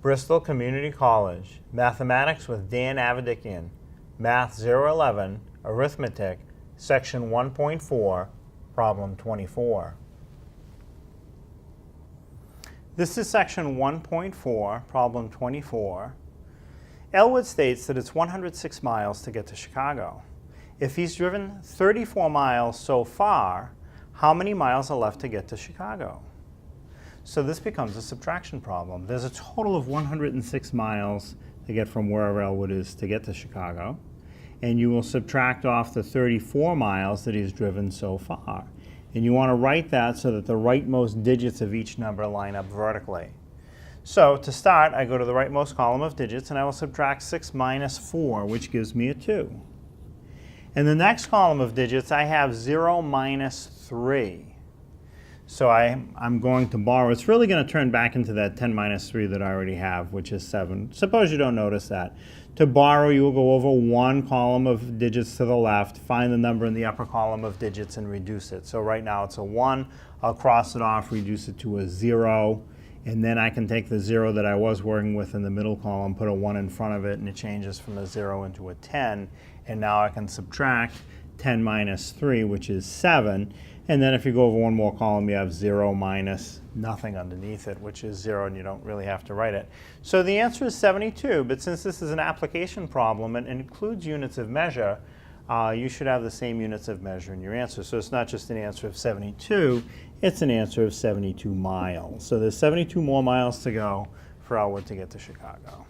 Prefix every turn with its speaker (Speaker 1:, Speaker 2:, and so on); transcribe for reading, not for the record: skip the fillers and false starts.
Speaker 1: Bristol Community College, Mathematics with Dan Avedikian, Math 011, Arithmetic, Section 1.4, Problem 24. This is Section 1.4, Problem 24. Elwood states that it's 106 miles to get to Chicago. If he's driven 34 miles so far, how many miles are left to get to Chicago? So this becomes a subtraction problem. There's a total of 106 miles to get from wherever Elwood is to get to Chicago. And you will subtract off the 34 miles that he's driven so far. And you want to write that so that the rightmost digits of each number line up vertically. So to start, I go to the rightmost column of digits and I will subtract 6 minus 4, which gives me a 2. In the next column of digits, I have 0 minus 3. So I'm going to borrow. It's really going to turn back into that 10 minus 3 that I already have, which is 7. Suppose you don't notice that. To borrow, you will go over one column of digits to the left, find the number in the upper column of digits, and reduce it. So right now it's a 1. I'll cross it off, reduce it to a 0. And then I can take the 0 that I was working with in the middle column, put a 1 in front of it, and it changes from a 0 into a 10. And now I can subtract 10 minus 3, which is 7. And then if you go over one more column, you have 0 minus nothing underneath it, which is 0, and you don't really have to write it. So the answer is 72, but since this is an application problem and includes units of measure, you should have the same units of measure in your answer. So it's not just an answer of 72, it's an answer of 72 miles. So there's 72 more miles to go for Elwood to get to Chicago.